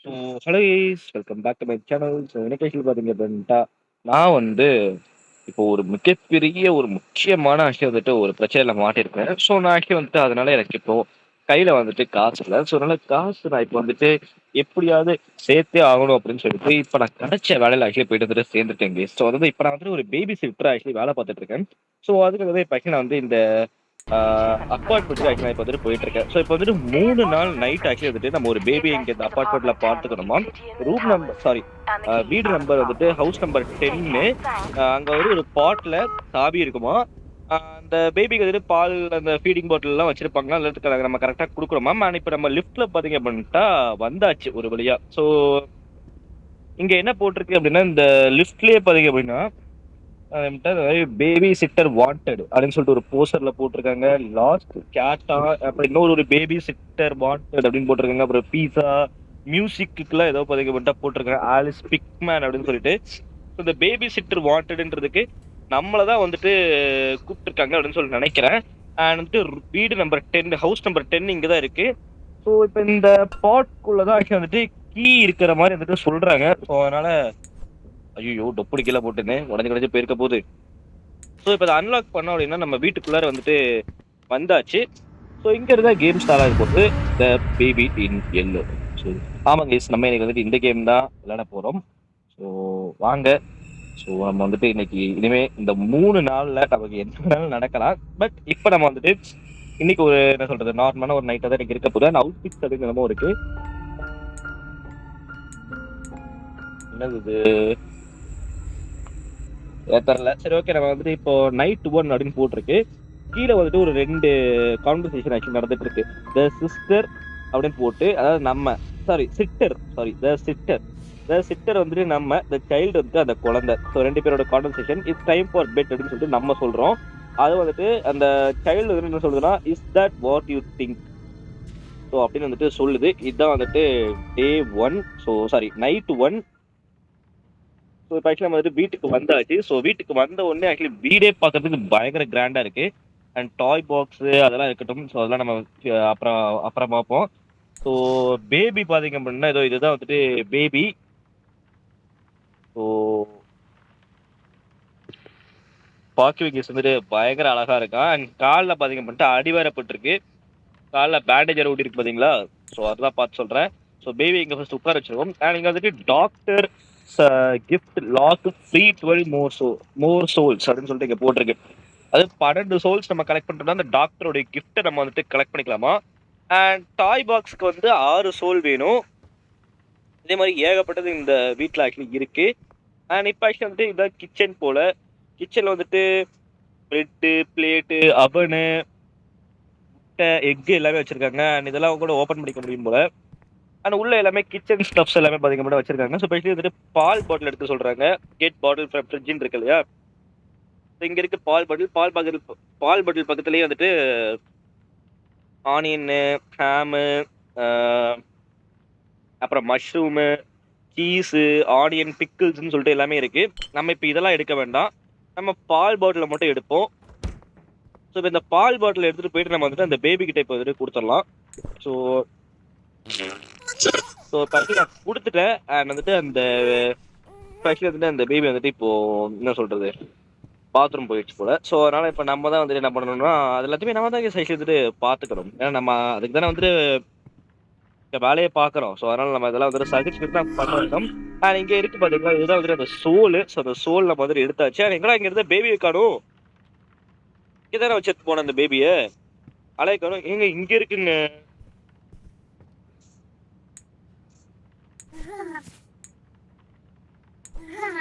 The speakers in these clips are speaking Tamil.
So hello guys welcome back to my channel. So எனக்கு ஆக்சுவலி பார்த்தீங்க அப்படின்ட்டா நான் வந்து இப்போ ஒரு மிகப்பெரிய ஒரு முக்கியமான ஆக்சுவலி வந்துட்டு ஒரு பிரச்சனையில் மாட்டியிருக்கேன். ஸோ நான் ஆக்சுவலி வந்துட்டு அதனால எனக்கு இப்போ கையில் வந்துட்டு காசு இல்லை. ஸோ அதனால காசு நான் இப்போ வந்துட்டு எப்படியாவது சேர்த்தே ஆகணும் அப்படின்னு சொல்லிட்டு இப்போ நான் கிடைச்ச வேலையில் ஆக்சுவலி போயிட்டு வந்துட்டு சேர்ந்துட்டேன் கைஸ். ஸோ அதாவது இப்போ நான் வந்துட்டு ஒரு பேபி சிட்டர் ஆக்சுவலி வேலை பார்த்துட்டு இருக்கேன். ஸோ அதுக்கு வந்து இப்போ ஆக்சுவலி நான் வந்து இந்த அப்பார்ட்மெண்ட்டுக்கு ஆக்சுவலி இப்போ வந்துட்டு போயிட்டு இருக்கேன். ஸோ இப்போ வந்துட்டு 3 நாள் நைட் ஆக்சுவலி வந்துட்டு நம்ம ஒரு பேபி இங்கே இந்த அப்பார்ட்மெண்ட்ல பார்த்துக்கணுமா. ரூம் நம்பர் சாரி வீடு நம்பர் வந்துட்டு ஹவுஸ் நம்பர் 10. அங்க ஒரு பாட்ல தாவி இருக்குமா. அந்த பேபிக்கு வந்துட்டு பால் அந்த ஃபீடிங் பாட்டில் எல்லாம் வச்சிருப்பாங்களா இல்லை நம்ம கரெக்டாக கொடுக்குறோமா. அண்ட் இப்போ நம்ம லிஃப்ட்ல பார்த்தீங்க அப்படின்ட்டா வந்தாச்சு ஒரு வழியா. ஸோ இங்க என்ன போட்டிருக்கு அப்படின்னா இந்த லிஃப்ட்லயே பார்த்தீங்க அப்படின்னா பேபி சிட்டர் வாண்டட் அப்படின்னு சொல்லிட்டு ஒரு போஸ்டர்ல போட்டிருக்காங்க. லாஸ்ட் கேட்டா அப்புறம் இன்னொரு ஒரு பேபி சிட்டர் வாண்டட் அப்படின்னு போட்டிருக்காங்க. அப்புறம் பீஸா மியூசிக்குலாம் ஏதோ பதிக்கப்பட்டா போட்டிருக்காங்க. ஆலிஸ் பிக்மேன் அப்படின்னு சொல்லிட்டு இந்த பேபி சிட்டர் வாண்டட்ன்றதுக்கு நம்மளதான் வந்துட்டு கூப்பிட்டுருக்காங்க அப்படின்னு சொல்லி நினைக்கிறேன். அண்ட் வந்துட்டு வீடு நம்பர் 10 ஹவுஸ் நம்பர் 10 இங்கதான் இருக்கு. ஸோ இப்போ இந்த பாட்குள்ளதான் வந்துட்டு கீ இருக்கிற மாதிரி வந்துட்டு சொல்றாங்க. ஸோ அதனால ஐயோ டொப்படி கீழே போட்டுருந்தேன் உடஞ்சு கடைஞ்சு போயிருக்க போகுது. ஸோ இப்போ அதை அன்லாக் பண்ணோம் அப்படின்னா நம்ம வீட்டுக்குள்ளார வந்துட்டு வந்தாச்சு. ஸோ இங்க இருந்தா கேம் ஸ்டார்ட் ஆக போகுது. The baby in yellow. So ஆமாங்க கேஸ் நம்ம இன்னைக்கு வந்துட்டு இந்த கேம் தான் விளையாட போறோம். ஸோ வாங்க. ஸோ நம்ம வந்துட்டு இன்னைக்கு இனிமே இந்த 3 நாள்ல நமக்கு என்ன வேணாலும் நடக்கலாம். பட் இப்போ நம்ம வந்துட்டு இன்னைக்கு ஒரு என்ன சொல்றது நார்மலான ஒரு நைட்டை தான் இன்னைக்கு இருக்க போகுது. அவுட் பிக்ஸ் அப்படிங்கிற இருக்கு. என்னது இது தெரியல. சரி ஓகே நம்ம வந்துட்டு இப்போ நைட் 1 அப்படின்னு போட்டிருக்கு. கீழே வந்துட்டு ஒரு 2 கான்வர்சேஷன் ஆக்சுவலி நடந்துட்டு இருக்கு. த சிஸ்டர் அப்படின்னு போட்டு அதாவது நம்ம த சிஸ்டர் வந்துட்டு நம்ம த சைல்டு வந்துட்டு அந்த குழந்தை. ஸோ 2 பேரோட conversation it's time for bed அப்படின்னு சொல்லிட்டு நம்ம சொல்றோம். அது வந்துட்டு அந்த சைல்டு வந்து என்ன சொல்லுதுன்னா is that what you think. So அப்படின்னு வந்துட்டு சொல்லுது. இதுதான் வந்துட்டு டே 1. So sorry night 1. ஸோ இப்போ ஆக்சுவலி நம்ம வந்துட்டு வீட்டுக்கு வந்தாச்சு. ஸோ வீட்டுக்கு வந்த உடனே ஆக்சுவலி வீடே பார்க்கறதுக்கு பயங்கர கிராண்டா இருக்கு. அண்ட் டாய் பாக்ஸ் அதெல்லாம் இருக்கட்டும். ஸோ அதெல்லாம் நம்ம அப்புறம் அப்புறம் பார்ப்போம். ஸோ பேபி பார்த்தீங்க அப்படின்னா ஏதோ இதுதான் வந்துட்டு பேபி. ஸோ பாக்கிவிங்கஸ் வந்துட்டு பயங்கர அழகா இருக்கான். அண்ட் காலில் பார்த்தீங்க அப்படின்ட்டு அடிவாரப்பட்டிருக்கு. காலில் பேண்டேஜர் ஓடி இருக்கு பார்த்தீங்களா. ஸோ அதெல்லாம் பார்த்து சொல்கிறேன். ஸோ பேபி இங்கே ஃபர்ஸ்ட் உட்கார வச்சிருவோம். அண்ட் இங்கே வந்துட்டு டாக்டர் கிஃப்ட் லாக் ஃப்ரீ 12 மோர் சோல்ஸ் அப்படின்னு சொல்லிட்டு இங்கே போட்டிருக்கு. அது 12 சோல்ஸ் நம்ம கலெக்ட் பண்ணுறோம்னா அந்த டாக்டரோட கிஃப்ட்டை நம்ம வந்துட்டு கலெக்ட் பண்ணிக்கலாமா. அண்ட் டாய் பாக்ஸுக்கு வந்து 6 சோல் வேணும். இதே மாதிரி ஏகப்பட்டது இந்த வீட்டில் ஆக்சுவலி இருக்கு. அண்ட் இப்போ ஆக்சுவலி வந்துட்டு இதான் கிச்சன் போல. கிச்சனில் வந்துட்டு பிரெட்டு பிளேட்டு அவனு முட்டை எக்கு எல்லாமே வச்சிருக்காங்க. அண்ட் இதெல்லாம் கூட ஓப்பன் பண்ணிக்க முடியும் போல. அண்ட் உள்ள எல்லாமே கிச்சன் ஸ்டப்ஸ் எல்லாமே பார்த்தீங்கன்னா வச்சிருக்காங்க. ஸோ பேசிக்கலி வந்துட்டு பால் பாட்டில் எடுத்து சொல்றாங்க. கெட் பாட்டில் ஃப்ரிட்ஜின்னு இருக்கு இல்லையா. இங்க இருக்கு பால் பாட்டில் பக்கத்துலயே வந்துட்டு ஆனியனு ஹேமு அப்புறம் மஷ்ரூமு சீஸு ஆனியன் பிக்கிள்ஸ்ன்னு சொல்லிட்டு எல்லாமே இருக்கு. நம்ம இப்போ இதெல்லாம் எடுக்க வேண்டாம். நம்ம பால் பாட்டிலை மட்டும் எடுப்போம். ஸோ இப்போ இந்த பால் பாட்டில் எடுத்துட்டு போயிட்டு நம்ம வந்துட்டு அந்த பேபி கிட்ட இப்போ வந்துட்டு கொடுத்துடலாம். ஸோ பர்சனல் நான் கொடுத்துட்டேன். அண்ட் வந்துட்டு அந்த ஆக்சுவலி வந்துட்டு அந்த பேபி வந்துட்டு இப்போ என்ன சொல்றது பாத்ரூம் போயிடுச்சு போல. ஸோ அதனால இப்போ நம்ம தான் வந்துட்டு என்ன பண்ணணும்னா அது எல்லாத்தையுமே நம்ம தான் சைஸ் வந்துட்டு பார்த்துக்கணும். ஏன்னா நம்ம அதுக்கு தானே வந்துட்டு வேலையை பார்க்குறோம். ஸோ அதனால நம்ம இதெல்லாம் வந்துட்டு சகிச்சுக்கிட்டு தான் பண்ணிருக்கோம். அண்ட் இங்கே இருக்கு பார்த்தீங்களா இதுதான் வந்துட்டு அந்த சோல். ஸோ அந்த சோல் நம்ம வந்துட்டு எடுத்தாச்சு. அண்ட் எங்கடா இங்கே இருந்த பேபியை காணும். இங்கே தானே வச்சுட்டு போன அந்த பேபியை அலைய காணும். எங்க இங்க இருக்குங்க.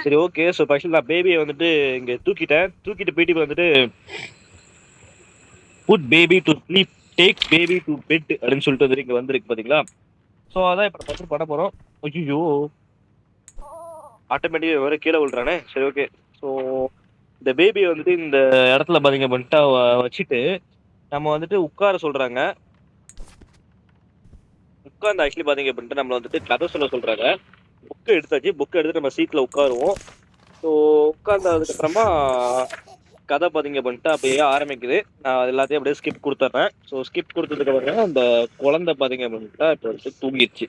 சரி ஓகே. ஸோ ஆக்சுவலி நான் பேபியை வந்துட்டு இங்கே தூக்கிட்டு போயிட்டு வந்துட்டு put baby to sleep take baby to bed அப்படின்னு சொல்லிட்டு வந்து இங்கே வந்துருக்கு பார்த்தீங்களா. ஸோ அதான் இப்போ ஃபஸ்ட்டு பண்ண போகிறோம். ஐயோ ஆட்டோமேட்டிக்காக வேறு கீழே விழுறானே. சரி ஓகே. ஸோ இந்த பேபியை வந்துட்டு இந்த இடத்துல பார்த்தீங்க பண்ணிட்டா வச்சுட்டு நம்ம வந்துட்டு உட்கார சொல்கிறாங்க. உட்காந்து ஆக்சுவலி பார்த்தீங்க அப்படின்ட்டு நம்மளை வந்துட்டு கதை சொல்ல சொல்கிறாங்க. புக்கை எடுத்தாச்சு. புக்கை எடுத்து நம்ம சீட்டில் உட்காருவோம். ஸோ உட்காந்ததுக்கப்புறமா கதை பார்த்தீங்க பண்ணிட்டு அப்படியே ஆரம்பிக்குது. நான் அது எல்லாத்தையும் அப்படியே ஸ்கிப் கொடுத்துட்றேன். ஸோ ஸ்கிப் கொடுத்ததுக்கு அப்புறம் அந்த குழந்தை பார்த்தீங்க அப்படின்ட்டா இப்போ வந்துட்டு தூங்கிடுச்சு.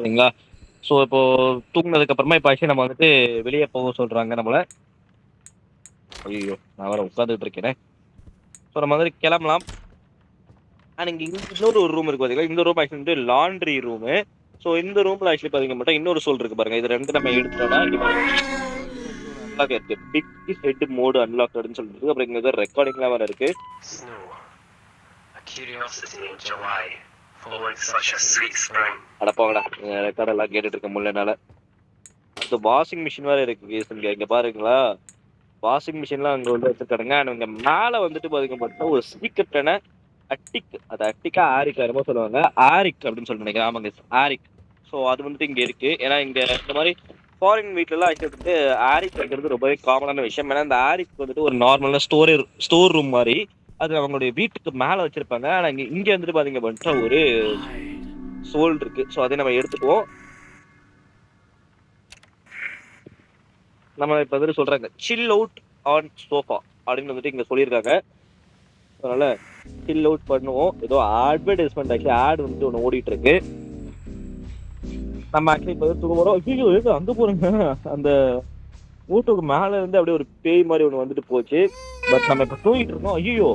சரிங்களா? ஸோ இப்போ தூங்குனதுக்கு அப்புறமா இப்போ ஆக்சுவலி நம்ம வந்துட்டு வெளியே போக சொல்றாங்க நம்மள. ஐயோ! நான் வேற உட்காந்துட்டு இருக்கேனே. ஸோ நம்ம வந்துட்டு கிளம்பலாம். அண்ட் இங்க இன்னொரு ஒரு ரூம் இருக்கு பாத்தீங்களா? இந்த ரூம் ஆக்சுவலி வந்துட்டு லாண்ட்ரி ரூமு. ஸோ இந்த ரூம்ல ஆக்சுவலி பாத்தீங்க மட்டும் இன்னொரு சோல் இருக்கு பாருங்க. இது 2 நம்ம எடுத்துட்டோம்னா அன்லாக் இருக்கு. பிக் ஹெட் மோடு அன்லாக்டுன்னு சொல்லிட்டு அப்புறம் இங்க ரெக்கார்டிங்லாம் வேற இருக்கு. A curiosity in July, following such a sweet spring. அடப்பாங்கடா ரெக்கார்ட் எல்லாம் கேட்டுட்டு இருக்க முடியல என்னால. அடுத்து வாஷிங் மிஷின் வேற இருக்கு. இங்க பாருங்களா, வாஷிங் மிஷின்லாம் அங்க வந்து வச்சிருக்கானுங்க. இங்க மேல வந்துட்டு பாத்தீங்க மட்டும் ஒரு சீக்கிரட்டான அட்டிக், அது அட்டிக்கா ஆரிக் என்னமோ சொல்லுவாங்க. ஆரிக் அப்படின்னு சொல்லி நினைக்கிறேன். ஆமாங்க, ஆரிக். ஸோ அது வந்துட்டு இங்க இருக்கு. ஏன்னா இங்க இந்த மாதிரி ஃபாரின் வீட்லலாம் ஆக்சுவலி வந்துட்டு ஆரிக் வைக்கிறது ரொம்பவே காமனான விஷயம். ஏன்னா இந்த ஆரிக் வந்துட்டு ஒரு நார்மலான ஸ்டோர் ரூம் மாதிரி அது அவங்களுடைய வீட்டுக்கு மேல வச்சிருப்பாங்க. ஆனா இங்க வந்துட்டு பாத்தீங்க அப்படின்னா ஒரு சோல் இருக்கு. ஸோ அதை நம்ம எடுத்துக்குவோம். நம்ம இப்ப வந்துட்டு சொல்றாங்க சில் அவுட் ஆன் சோஃபா அப்படின்னு வந்துட்டு இங்க சொல்லியிருக்காங்க. அதனால சில் அவுட் பண்ணுவோம். ஏதோ அட்வர்டைஸ்மெண்ட் ஆக்சுவலி ஆட் வந்துட்டு ஒன்று ஓடிட்டு இருக்கு. நம்ம ஆக்சுவலி இப்போ தூங்க போறோம். ஐயோ எது அங்க போறோங்க, அந்த வீட்டுக்கு மேல இருந்து அப்படியே ஒரு பேய் மாதிரி ஒன்று வந்துட்டு போச்சு. பட் நம்ம இப்ப தூங்கிட்டு இருக்கோம். ஐயோ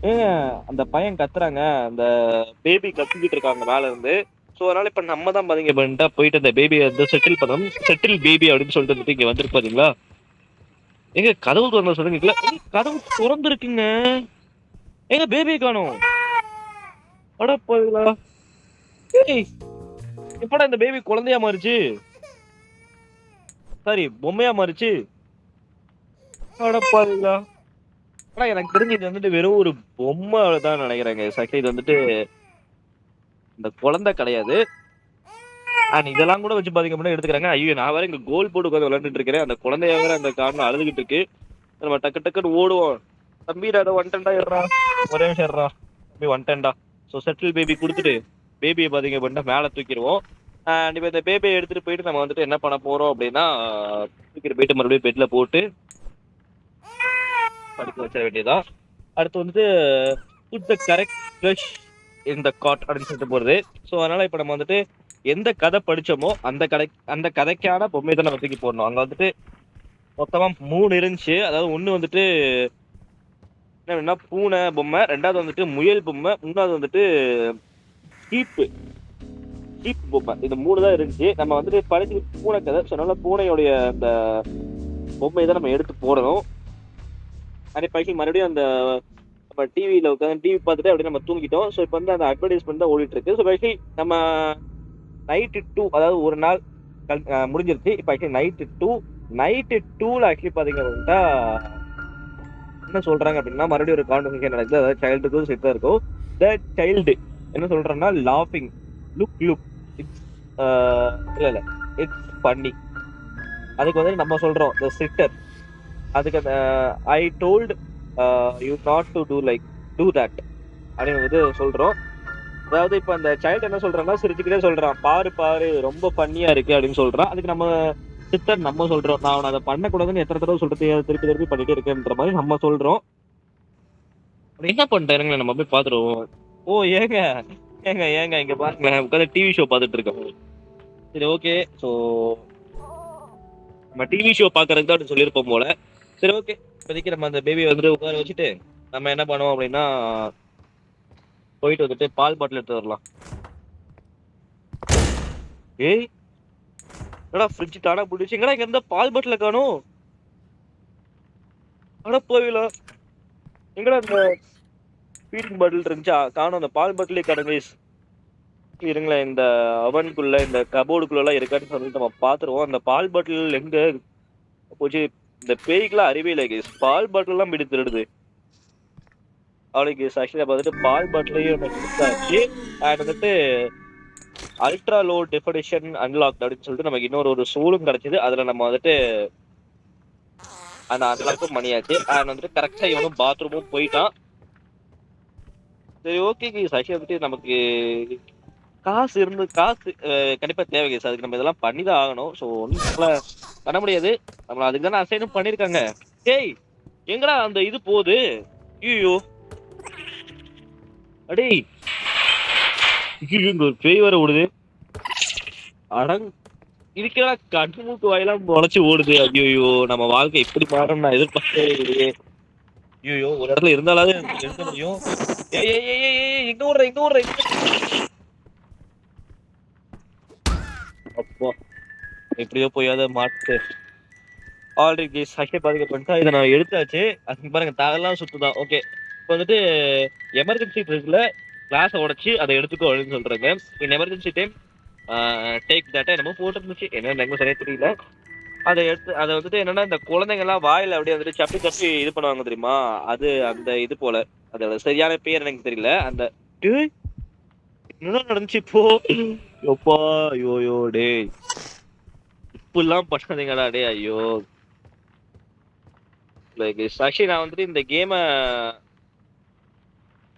ஏங்க அந்த பையன் கத்துறாங்க, அந்த பேபி கத்திக்கிட்டு இருக்காங்க மேல இருந்து. ஸோ அதனால இப்ப நம்ம தான் பாத்தீங்க பண்ணிட்டா போயிட்டு அந்த பேபியை வந்து செட்டில் பண்ணணும். செட்டில் பேபி அப்படின்னு சொல்லிட்டு வந்துட்டு இங்க வந்துருக்கு பாத்தீங்களா. எங்க கதவு திறந்து சொல்லுங்க. கதவு திறந்துருக்குங்க. எங்க பேபியை காணோம். அட போயிங்களா, ஏய் எப்படா இந்த பேபி குழந்தையா மாறிச்சு, சாரி பொம்மையா மாறிச்சு. அட பாருங்களா. ஆனா எனக்கு தெரிஞ்சு இது வந்துட்டு வெறும் ஒரு பொம்மை தான் நினைக்கிறேங்க. சக்தி இது வந்துட்டு இந்த குழந்தை கிடையாது. அண்ட் இதெல்லாம் கூட வச்சு பாத்தீங்க அப்படின்னா எடுத்துக்கிறாங்க. ஐயோ நான் வேற இங்க கோல் போட்டு உட்காந்து விளையாண்டுட்டு இருக்கிறேன். அந்த குழந்தைய வேற அந்த காரணம் அழுதுகிட்டு இருக்கு. நம்ம டக்கு டக்குன்னு ஓடுவோம். தம்பி அதை ஒன்டெண்டா ஏறா, ஒரே நிமிஷம் ஏறா தம்பி ஒன்டெண்டா. ஸோ செட்டில் பேபி கொடுத்துட்டு பேபியை பாத்தீங்க அப்படின்னா மேல தூக்கிடுவோம். அண்ட் இப்போ இந்த பேபியை எடுத்துட்டு போயிட்டு நம்ம வந்துட்டு என்ன பண்ண போறோம் அப்படின்னா தூக்கிட்டு போயிட்டு மறுபடியும் பெட்ல போட்டு படுக்க வச்சிட வேண்டியதான். அடுத்து வந்துட்டு புட் த கரெக்ட் ஃப்ளஷ் இந்த காட் அப்படின்னு சொல்லிட்டு போறது. ஸோ அதனால இப்போ நம்ம வந்துட்டு எந்த கதை படிச்சோமோ அந்த கதைக்கான பொம்மையை தான் நம்ம தூக்கி போடணும். அங்க வந்துட்டு மொத்தமா 3 இருந்துச்சு. அதாவது ஒண்ணு வந்துட்டு என்ன பூனை பொம்மை, ரெண்டாவது வந்துட்டு முயல் பொம்மை, மூணாவது வந்துட்டு சீப்பு பொம்மை. இது 3 தான் இருந்துச்சு. நம்ம வந்துட்டு படிச்சு பூனை கதை சொன்னால பூனையோடைய அந்த பொம்மையை தான் நம்ம எடுத்து போடணும். அதே பைக்கு மறுபடியும் அந்த நம்ம டிவியில உட்காந்து டிவி பார்த்துட்டு அப்படியே நம்ம தூங்கிட்டோம். ஸோ இப்போ வந்து அந்த அட்வர்டைஸ்மெண்ட் தான் ஓடிட்டு இருக்கு. ஸோ பைக்கு நம்ம நைட்டு 2, அதாவது ஒரு நாள் முடிஞ்சிருச்சு. இப்போ ஆக்சுவலி நைட்டு 2ல ஆக்சுவலி பாத்தீங்க அப்படின்னா என்ன சொல்றாங்க அப்படின்னா மறுபடியும் ஒரு கான்வர்சேஷன் நடக்குது. அதாவது சைல்டுக்கும் செட்டா இருக்கும். த சைல்டு என்ன சொல்றேன்னா லாஃபிங் லுக் இட்ஸ் இல்ல இட்ஸ் ஃபன்னி. அதுக்கு வந்து நம்ம சொல்றோம் த சிட்டர். அதுக்கு அந்த I told you not to do that அப்படின்னு வந்து சொல்றோம். அதாவது இப்ப அந்த சைல்டு என்ன சொல்றான்னா சிரிச்சுக்கிட்டே சொல்றான், பாரு ரொம்ப ஃபன்னியா இருக்கு அப்படின்னு சொல்றான். அதுக்கு நம்ம சித்தர் நம்ம சொல்றோம், நான் அதை பண்ணக்கூடாதுன்னு எத்தனை தடவை சொல்றது, திருப்பி பண்ணிட்டே இருக்கேன்ற மாதிரி நம்ம சொல்றோம். என்ன பண்ணிட்டாருங்க, நம்ம போய் பாத்துருவோம். ஓ ஏங்க இங்க பாருங்களேன், உட்காந்து டிவி ஷோ பாத்துட்டு இருக்கோம். சரி ஓகே. ஸோ நம்ம டிவி ஷோ பாக்குறதுக்கு தான் சொல்லியிருப்போம் போல. சரி ஓகே, இப்போதைக்கு நம்ம அந்த பேபியை வந்துட்டு உட்கார வச்சுட்டு நம்ம என்ன பண்ணுவோம் அப்படின்னா போயிட்டு வந்துட்டு பால் பாட்டில் எடுத்து வரலாம். ஏய் என்னடா ஃப்ரிட்ஜ் தானா போட்டுச்சு, எங்கடா இங்க இருந்தா பால் பாட்டில காணும். அட போவீங்களா, எங்கடா இந்த ஃபீடிங் பாட்டில் இருந்துச்சா காணும், அந்த பால் பாட்டிலே காணும். இருங்களேன், இந்த அவனுக்குள்ள இந்த கபோர்டுக்குள்ள எல்லாம் இருக்கான்னு சொல்லிட்டு நம்ம பாத்துருவோம். அந்த பால் பாட்டில் எங்க போச்சு, இந்த பேய்க்குலாம் அறிவே இல்லை கேஸ், பால் பாட்டில் எல்லாம் பிடி திருடுது அவளுக்கு. ஆக்சுவலி பார்த்துட்டு பால் பாட்டிலையும் கொடுத்தாச்சு. அண்ட் வந்துட்டு அல்ட்ரா லோ டெஃபினிஷன் அன்லாக் அப்படின்னு சொல்லிட்டு நமக்கு இன்னொரு சூலும் கிடைச்சது. அதுல நம்ம வந்துட்டு அந்த அன்லாக்கும் பண்ணியாச்சு. அண்ட் வந்துட்டு கரெக்டா இவனும் பாத்ரூமும் போயிட்டான். சரி ஓகே கேஸ், ஆக்சுவலி வந்துட்டு நமக்கு காசு கண்டிப்பா தேவை கேஸ். அதுக்கு நம்ம இதெல்லாம் பண்ணிதான் ஆகணும். ஸோ ஒன்றும் பண்ண முடியாது, நம்மள அதுக்கு தானே அசைனும் பண்ணிருக்காங்க. டேய் எங்கடா அந்த இது போகுது, ஐயோ அடே இங்க ஒரு பேய் வர விடுது. அடங் இதுக்கெல்லாம் கண்ணு மூக்கு வாயெல்லாம் முளைச்சு ஓடுது. ஐயோ நம்ம வாழ்க்கை இப்படி மாறும் நான் எதிர்பார்க்கவே இல்லையே. ஐயோ ஒரு இடத்துல இருந்தாலாவது எடுக்க முடியும். ஏய் ஏய் ஏய் ஏய் ஏய், எங்க ஓடுற எங்க ஓடுற அப்பா எப்படியோ போய் அதை மாட்டு ஆல்ரெடி சட்டை பாதிக்கப்பட்டா இதை நான் எடுத்தாச்சு. அதுக்கு பாருங்க தகவலாம் சுத்துதான். ஓகே இப்போ வந்துட்டு எமர்ஜென்சி ட்ரிக்ல கிளாஸை உடைச்சு அதை எடுத்துக்கோ அப்படின்னு சொல்றாங்க. இன் எமர்ஜென்சி டைம் டேக் டேட்டா என்னமோ போட்டுருந்துச்சு, என்ன எனக்கு சரியா தெரியல. அதை எடுத்து அதை வந்துட்டு என்னன்னா இந்த குழந்தைங்க எல்லாம் வாயில அப்படியே வந்துட்டு சப்பி சப்பி இது பண்ணுவாங்க தெரியுமா, அது அந்த இது போல. அதோட சரியான பேர் எனக்கு தெரியல. அந்த டேய், என்னடா நடந்துச்சு இப்போ? எப்பா ஐயோ டேய் இப்பெல்லாம் பண்ணாதீங்கடா டே. ஐயோ சாக்ஷி நான் வந்துட்டு இந்த கேமை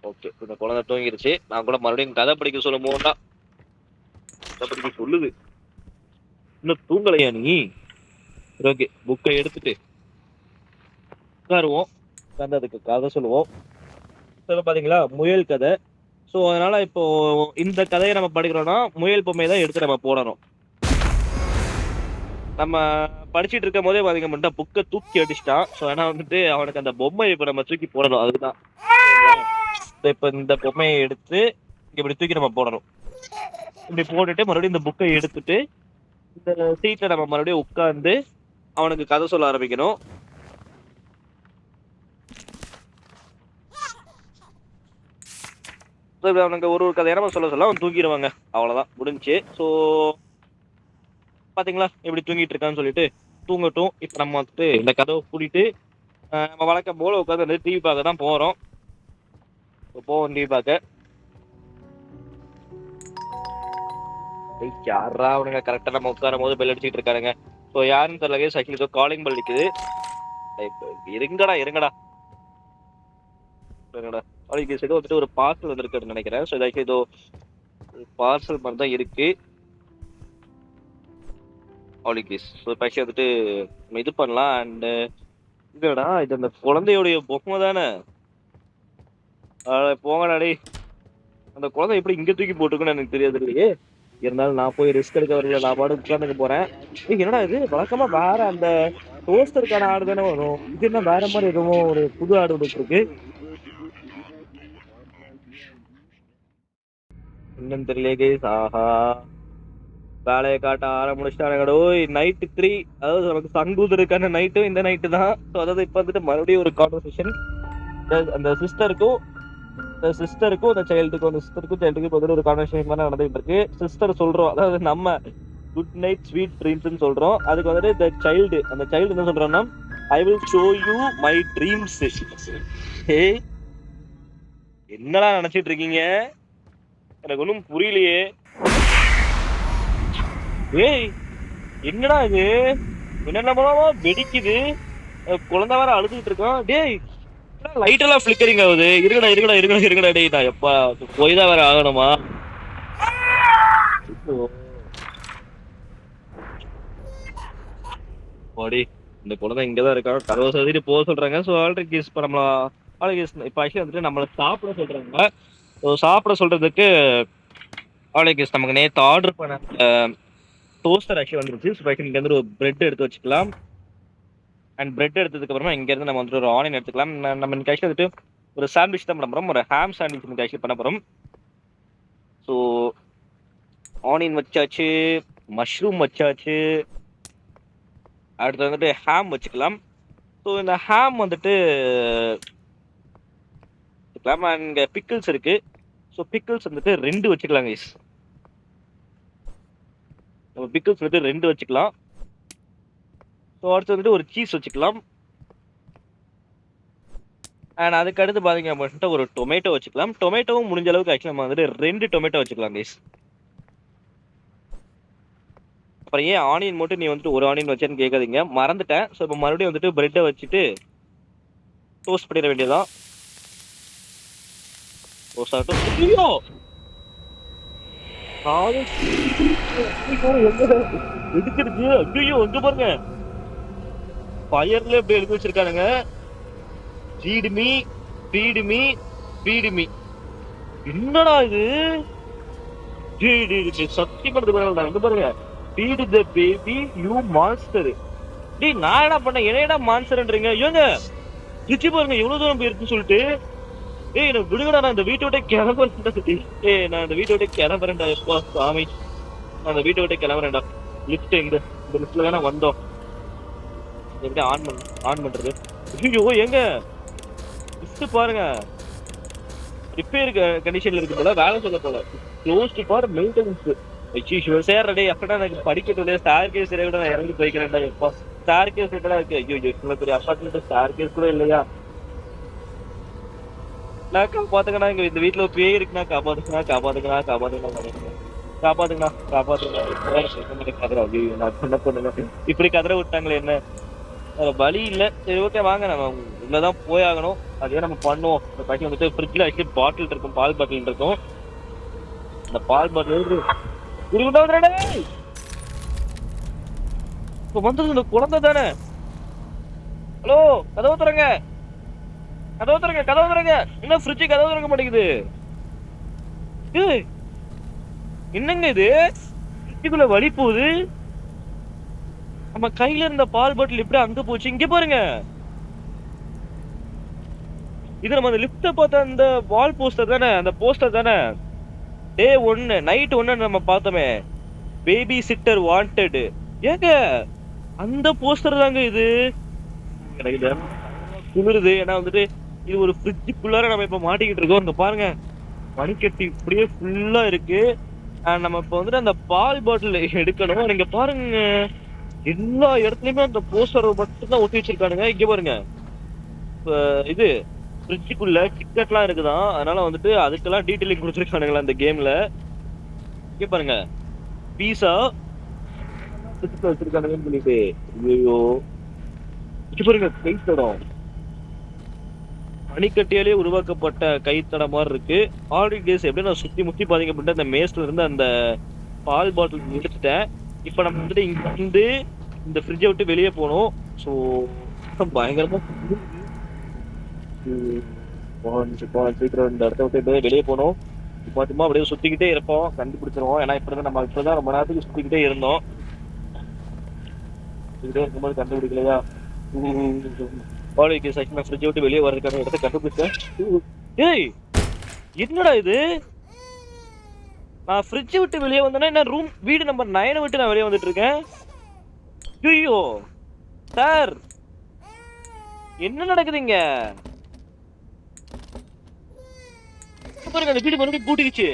ஓகே இந்த குழந்தை தூங்கிருச்சு. நான் கூட மறுபடியும் கதை படிக்க சொல்லும் போதா கதை படிக்க சொல்லுது. இன்னும் தூங்கலையா நீ? ஓகே புக்கை எடுத்துட்டு உட்காருவோம், உட்காந்து அதுக்கு கதை சொல்லுவோம். பாத்தீங்களா முயல் கதை. ஸோ அதனால இப்போ இந்த கதையை நம்ம படிக்கிறோம்னா முயல் பொம்மையை தான் எடுத்து நம்ம போடணும். நம்ம படிச்சுட்டு இருக்கும் போதே பாத்தீங்க மட்டும் புக்கை தூக்கி அடிச்சிட்டான். ஸோ ஏன்னா வந்துட்டு அவனுக்கு அந்த பொம்மையை இப்போ நம்ம தூக்கி போடணும். அதுதான் இப்போ இந்த பொம்மையை எடுத்து இப்படி தூக்கி நம்ம போடணும். இப்படி போட்டுட்டு மறுபடியும் இந்த புக்கை எடுத்துட்டு இந்த சீட்ல நம்ம மறுபடியும் உட்கார்ந்து அவனுக்கு கதை சொல்ல ஆரம்பிக்கணும். அவனுக்கு ஒரு கதையை நம்ம சொல்ல அவன் தூங்கிடுவாங்க. அவ்வளவுதான் முடிஞ்சு. ஸோ பாத்தீங்களா எப்படி தூங்கிட்டு இருக்கான்னு சொல்லிட்டு தூங்கட்டும். இப்ப நம்ம வந்துட்டு இந்த கதவை பூட்டிட்டு நம்ம வழக்கம் போல உட்காந்து டிவி பார்க்க தான் போறோம். போவோம் டிவி பார்க்க. யாரா அவனுங்க கரெக்டா நம்ம உட்காரும் போது பெல் அடிச்சுட்டு இருக்காருங்க. ஸோ யாருன்னு தெரியல, சைக்கிள் ஏதோ காலிங் பெல் அடிக்குது. இருங்கடா இருங்கடா இருங்கடா. அவளுக்கு ஏதோ வந்துட்டு ஒரு பார்சல் வந்திருக்குன்னு நினைக்கிறேன். ஸோ இதாச்சும் ஏதோ பார்சல் மாதிரி தான் இருக்கு. அவளுக்கு பைசா வந்துட்டு நம்ம இது பண்ணலாம். அண்ட் இதுடா இது அந்த குழந்தையுடைய பொம்மை தானே. போங்கடாடி, அந்த குழந்தை எப்படி இங்க தூக்கி போட்டுருக்குன்னு எனக்கு தெரியாது இல்லையே. இருந்தாலும் நான் போய் ரிஸ்க் எடுக்க வரல, நான் பாடு உட்காந்துக்க போறேன். என்னடா இது வழக்கமா வேற அந்த டோஸ்டருக்கான ஆடு தானே வரும், இது என்ன வேற மாதிரி எதுவும் ஒரு புது ஆடு விட்டு இருக்கு. என்னன்னு தெரியல. ஆஹா வேலையை காட்ட ஆரம்பிச்சிட்டானுங்கடோ. நைட்டு 3, அதாவது நமக்கு சங்கூதருக்கான நைட்டும் இந்த நைட்டு தான். ஸோ அதாவது இப்போ வந்துட்டு மறுபடியும் ஒரு கான்வர்சேஷன் அந்த சிஸ்டருக்கும் அந்த சைல்டுக்கும், அந்த சிஸ்டருக்கும் சைல்டுக்கும் வந்துட்டு ஒரு கான்வர்சேஷன் மாதிரி நடந்துகிட்டு இருக்கு. சிஸ்டர் சொல்றோம், அதாவது நம்ம குட் நைட் ஸ்வீட் ட்ரீம்ஸ்ன்னு சொல்றோம். அதுக்கு வந்துட்டு அந்த சைல்டு என்ன சொல்றோம்னா I will show you my dreams. ஏய் என்னடா நினைச்சிட்டு இருக்கீங்க, எனக்கு ஒன்றும் புரியலையே. ஏய் என்னடா இது, என்னென்னமோ வெடிக்குது, குழந்தை வேற அழுதுகிட்டு இருக்கான். டேய் லைட் எல்லாம் ஃபிளிக்கரிங் ஆகுது. இருங்கடா டேய், நான் எப்பா போய் தான் வேற ஆகணுமா? ஓடி இந்த குழந்தை இங்கதான் இருக்கான். கதவை சதிட்டு போக சொல்றாங்க. ஸோ ஆல்ரெடி கேஸ் இப்போ நம்மள இப்போ ஆக்சுவலி வந்துட்டு நம்மளை சாப்பிட சொல்றாங்க. ஸோ சாப்பிட சொல்றதுக்கு ஆல்ரெடி நமக்கு நேற்று ஆர்டர் பண்ண டோஸ்டர் ஆக்சுவலி வந்துருச்சு. ஸோ ஆக்சுவலி இங்க இருந்து ஒரு பிரெட் எடுத்து வச்சுக்கலாம். அண்ட் பிரெட் எடுத்ததுக்கு அப்புறமா இங்க இருந்து நம்ம வந்துட்டு ஒரு ஆனியன் எடுத்துக்கலாம். நம்ம இன்னைக்கு ஆக்சுவலி வந்துட்டு ஒரு சாண்ட்விச் தான் பண்ண போறோம், ஒரு ஹாம் சாண்ட்விச் இன்னைக்கு ஆக்சுவலி பண்ண போறோம். ஸோ ஆனியன் வச்சாச்சு, மஷ்ரூம் வச்சாச்சு, அடுத்து வந்துட்டு ஹாம் வச்சுக்கலாம். ஸோ இந்த ஹாம் வந்துட்டு அண்ட் பிக்கிள்ஸ் இருக்கு. ஸோ பிக்கிள்ஸ் வந்துட்டு 2 வச்சுக்கலாம் கைஸ். நம்ம பிக்கிள்ஸ் வந்துட்டு 2 வச்சுக்கலாம். ஸோ அடுத்து வந்துட்டு ஒரு சீஸ் வச்சுக்கலாம். அண்ட் அதுக்கு அடுத்து பாத்தீங்க அப்படின்ட்டு ஒரு டொமேட்டோ வச்சுக்கலாம். டொமேட்டோவும் முடிஞ்ச அளவுக்கு ஆக்சுவலி நம்ம வந்துட்டு 2 டொமேட்டோ வச்சுக்கலாம் கைஸ். அப்புறம் ஏன் ஆனியன் மட்டும் நீ வந்துட்டு ஒரு ஆனியன் வச்சேன்னு கேட்காதீங்க, மறந்துட்டேன். ஸோ இப்போ மறுபடியும் வந்துட்டு பிரெட்டை வச்சுட்டு டோஸ்ட் பண்ணிட வேண்டியதான். எடுத்துருச்சு. ஐயோ எங்க பாருங்க, ஃபயர்ல எப்படி எடுத்து வச்சிருக்கானுங்க. Feet me. என்னடா இது சத்தியம் பண்றது இங்க பாருங்க. feed the baby you monster. டேய் நான் என்ன பண்ண என்னடா மான்ஸ்டர்ன்றீங்க? ஏங்க கிச்சி பாருங்க எவ்வளவு தூரம் போயிருக்குன்னு சொல்லிட்டு. ஏய் என்ன விடுங்கடா, நான் இந்த வீட்டை விட்டு கிளம்புறேன்டா. ஏய் நான் இந்த வீட்டை விட்டு கிளம்புறேன்டா. எப்பா சாமி, நான் இந்த வீட்டை விட்டு கிளம்புறேன்டா. லிஃப்ட் இந்த லிஃப்ட்ல தானே வந்தோம். எப்படி ஆன் பண்றது? ஐயோ எங்க லிஃப்ட் பாருங்க, ரிப்பேர் கண்டிஷன்ல இருக்கு போல, வேலை சொல்ல போல. Closed for maintenance. ஐயோ சேர்றடே அப்படா எனக்கு படிக்கட்டுல ஸ்டார் கேஸ் கூட நான் இறங்கி போய்க்கிறேன்டா. எப்பா ஸ்டார் கேஸ் கூட இருக்கு. ஐயோ இவ்வளவு பெரிய அப்பார்ட்மெண்ட் ஸ்டார் கேஸ் கூட இல்லையா? நான் காப்பாத்துக்கண்ணா, இங்க இந்த வீட்டுல பேய் இருக்குண்ணா, காப்பாத்துக்கண்ணா காப்பாத்துக்கண்ணா காப்பாத்துக்கண்ணா காப்பாத்துக்கண்ணா கதற. ஐயோ நான் என்ன பண்ணுங்க, இப்படி கதற விட்டாங்களே என்ன, வழி இல்ல. சரி ஓகே வாங்க, நம்ம உள்ளதான் போயாகணும். அதே நம்ம பண்ணுவோம். இந்த பையன் வந்துட்டு ஃப்ரிட்ஜ்ல ஆக்சுவலி பாட்டில் இருக்கும், பால் பாட்டில் இருக்கும். இந்த பால் பாட்டில் இப்ப வந்தது இந்த குழந்தை தானே. ஹலோ கதவு திறங்க, கதவு திறங்க, கதவு திறங்க. என்ன ஃப்ரிட்ஜ் கதவு திறக்க மாட்டேங்குது? என்னங்க இது, ஃப்ரிட்ஜுக்குள்ள வழி போகுது. நம்ம கையில இருந்த பால் பாட்டில் எப்படி அங்க போச்சு? இங்க பாருங்க, இது நம்ம அந்த லிஃப்ட பார்த்த அந்த வால் போஸ்டர் தானே, அந்த போஸ்டர் தானே. டே 1 நைட் 1 நம்ம பார்த்தோமே, பேபி சிட்டர் வாண்டட். ஏங்க அந்த போஸ்டர் தாங்க இது. எனக்கு இது குளிருது, ஏன்னா வந்துட்டு இது ஒரு ஃப்ரிட்ஜுக்குள்ளார நம்ம இப்ப மாட்டிக்கிட்டு இருக்கோம். இங்க பாருங்க மணிக்கட்டி இப்படியே ஃபுல்லா இருக்கு. நம்ம இப்ப வந்துட்டு அந்த பால் பாட்டில் எடுக்கணும். நீங்க பாருங்க எல்லா இடத்துலயுமே அந்த போஸ்டர் மட்டும் தான் ஒட்டி வச்சிருக்கானுங்க. இங்க பாருங்க, இது ஃப்ரிட்ஜுக்குள்ள டிக்கெட்லாம் இருக்குதான், அதனால வந்துட்டு அதுக்கெல்லாம் டீட்டெயிலிங் கொடுத்துருக்கானுங்களா அந்த கேம்ல. இங்க பாருங்க பீஸா வச்சிருக்கானுங்கன்னு சொல்லிட்டு. ஐயோ இங்க பாருங்க கைத்தடம், பனிக்கட்டியாலே உருவாக்கப்பட்ட கைத்தடம் மாதிரி இருக்கு. ஆல்ரெடி டேஸ் எப்படி நான் சுத்தி முத்தி பாத்தீங்க அப்படின்ட்டு அந்த மேஸ்ல இருந்து அந்த பால் பாட்டில் எடுத்துட்டேன். இப்ப நம்ம வந்துட்டு இங்க வந்து இந்த ஃப்ரிட்ஜை விட்டு வெளியே போனோம். ஸோ பயங்கரமா சீக்கிரம் இந்த இடத்த விட்டு வெளியே போனோம். சும்மா சும்மா அப்படியே சுத்திக்கிட்டே இருப்போம், கண்டுபிடிச்சிருவோம். ஏன்னா இப்பதான் நம்ம இப்பதான் ரொம்ப நேரத்துக்கு சுத்திக்கிட்டே இருந்தோம். சுத்திக்கிட்டே இருக்கும்போது கண்டுபிடிக்கலையா? ஃப்ரிட்ஜை விட்டு வெளியே வர்றதுக்கான இடத்த கண்டுபிடிச்சேன். ஏய் என்னடா இது, நான் ஃப்ரிட்ஜை விட்டு வெளியே வந்தேன்னா என்ன ரூம் வீடு நம்பர் 9 விட்டு நான் வெளியே வந்துட்டு இருக்கேன். ஐயோ சார் என்ன நடக்குதுங்க? பாருங்க அந்த வீடு மறுபடியும் பூட்டிக்கிச்சு.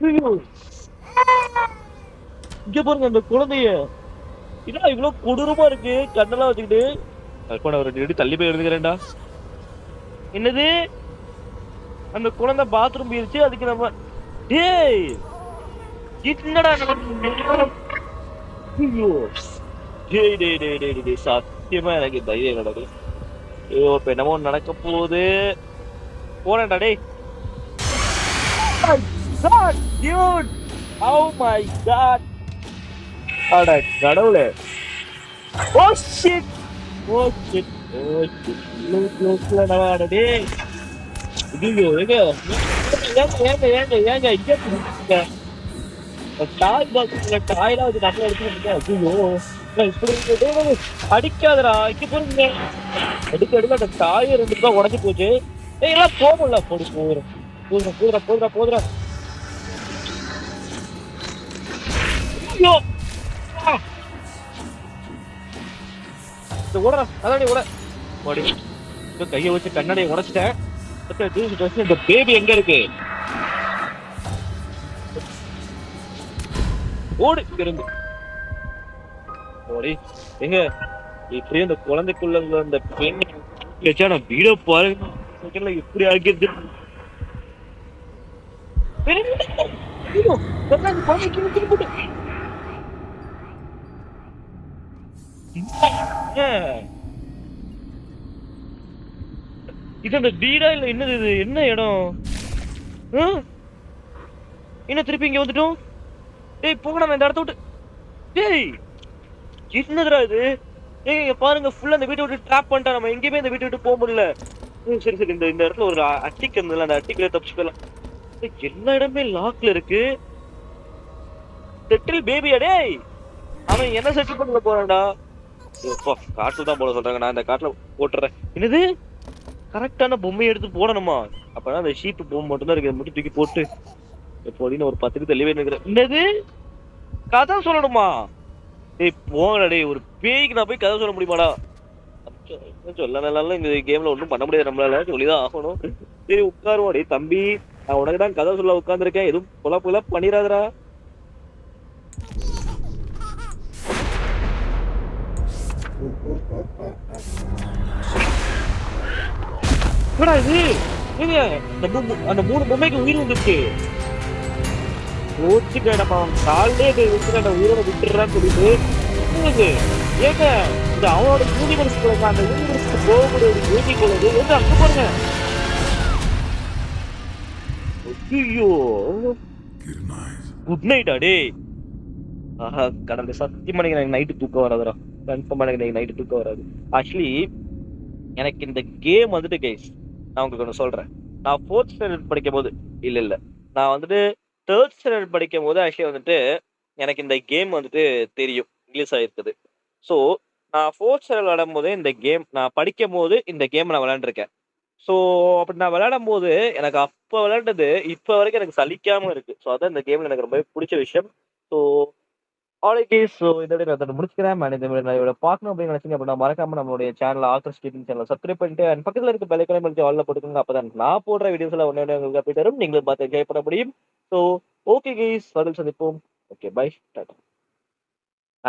ஐயோ இங்க பாருங்க அந்த குழந்தைய, என்ன இவ்வளவு கொடூரமா இருக்கு கண்ணெல்லாம் வச்சுக்கிட்டு. ஒரு தள்ளி போய் இருந்துக்கிறேன்டா. என்னது அந்த குழந்தை பாத்ரூம் போயிருச்சு, அதுக்கு நம்ம டேய் என்னடா சத்தியமா எனக்கு தைரியம் நடக்குது. ஐயோ இப்ப என்னமோ நடக்க போகுது. போனேன்டா டேய். Oh my god, அட கடவுளே. Oh shit oh shit oh shit க்ளோஸ்ல நவாடா டேய். ஐயோ ஏங்க இங்க டாய் பாக்ஸ்ல டாய்லாம் வச்சு நம்மள எடுத்துக்கிட்டு. ஐயோ இப்படி அடிக்காதடா. இங்க போறீங்க எடுக்க அந்த டாய் 2 தான் உடஞ்சி போச்சு. ஏய் எல்லாம் போகல போடு போதுடா. ஐயோ ஓடா அதாடி ஓட ஓடி. கையை வச்சு கண்ணாடியை உடைச்சிட்டேன். இந்த பேபி எங்க இருக்கு? ஓடு இருந்து ஓடி. எங்க இப்படியே அந்த குழந்தைக்குள்ள அந்த பெண் வச்சா நான் வீட பாருங்க எப்படி ஆகிடுது. இது அந்த வீடா இல்ல என்னது இது? என்ன இடம்? என்ன திருப்பி இங்க வந்துட்டோம்? டேய் போங்கடா இந்த இடத்த விட்டு. டேய் என்னதுடா இது? ஏய் இங்க பாருங்க ஃபுல்லா அந்த வீட்டை விட்டு ட்ராப் பண்ணிட்டா. நம்ம எங்கேயுமே இந்த வீட்டை விட்டு போக முடியல. சரி இந்த இடத்துல ஒரு அட்டிக் இருந்ததுல, அந்த அட்டிக்ல தப்பிச்சு போயிடலாம். எல்லா இடமே லாக்ல இருக்கு. செட்டில் பேபியா டேய்? அவன் என்ன செட்டில் பண்ண போறான்டா? எப்பா காட்டுல தான் போட சொல்றாங்க. நான் இந்த காட்டுல போட்டுறேன். என்னது? கரெக்டான பொம்மையை எடுத்து போடணுமா? அப்பதான் அந்த ஷீட் பொம்மை மட்டும் தான் இருக்கு. மட்டும் தூக்கி போட்டு எப்போதையும் ஒரு 10க்கு தள்ளிவே நிக்கிறேன். என்னது? கதை சொல்லணுமா? டேய் போங்கடா டேய். ஒரு பேய்க்கு நான் போய் கதை சொல்ல முடியுமாடா? சொல்ல நல்லா இந்த கேம்ல ஒண்ணும் பண்ண முடியாது நம்மளால. சொல்லிதான் ஆகணும். சரி உட்காருவோம். டேய் தம்பி, நான் உனக்கு தான் கதை சொல்ல உட்கார்ந்துருக்கேன். எதுவும் புல பண்ணிடாதடா. என்னடா இது? ஏங்க, அந்த 3 பொம்மைக்கு உயிர் வந்துருச்சு. ஓச்சுக்கடப்பா அவன் காலே வச்சுட்டு உயிரோட விட்டுறான்னு சொல்லிட்டு என்னது? ஏங்க இது அவனோட யூனிவர்ஸ் போல அந்த யூனிவர்ஸ்க்கு போக முடியாது. யூனி போலது வந்து அங்க பாருங்க. ஐயோ குட் நைட் அடே. ஆஹா கடவுளே சத்தியமா எனக்கு நைட்டு தூக்கம் வராதுடா. கன்ஃபார்மா எனக்கு நைட்டு தூக்கம் வராது. ஆக்சுவலி எனக்கு இந்த கேம் வந்துட்டு கைஸ் நான் உங்களுக்கு ஒன்று சொல்றேன். நான் 4th ஸ்டாண்டர்ட் படிக்கும் போது இல்ல நான் வந்துட்டு 3rd ஸ்டாண்டர்ட் படிக்கும் போது ஆக்சுவலி வந்துட்டு எனக்கு இந்த கேம் வந்துட்டு தெரியும் ரிலீஸ் ஆயிருக்குது. ஸோ நான் 4th ஸ்டாண்டர்ட் விளையாடும் போதே இந்த கேம் நான் படிக்கும் போது இந்த கேம் நான் விளையாண்டுருக்கேன். ஸோ அப்படி நான் விளையாடும் போது எனக்கு அப்போ விளையாண்டது இப்போ வரைக்கும் எனக்கு சலிக்காம இருக்கு. ஸோ அதான் இந்த கேம்ல எனக்கு ரொம்ப பிடிச்ச விஷயம். ஸோ ஆல்ரைட் ஸோ இதோட நான் அதை முடிச்சுக்கிறேன். அண்ட் இந்த மாதிரி நான் இவ்வளோ பார்க்கணும் அப்படின்னு நினைச்சீங்க அப்படின்னா மறக்காம நம்மளுடைய சேனல் ஆத்தர் ஸ்டீட்டிங் சேனல் சப்ஸ்கிரைப் பண்ணிட்டு அண்ட் பக்கத்தில் இருக்க பெல்லைக்கனை முடிச்சு ஆல்ல போட்டுக்கோங்க. அப்பதான் நான் போடுற வீடியோஸ்ல ஒன்று உங்களுக்கு அப்படி தரும். நீங்களும் பார்த்து என்ஜாய் பண்ண முடியும். ஸோ ஓகே கைஸ், பதில் சந்திப்போம். Okay bye Tata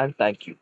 and thank you.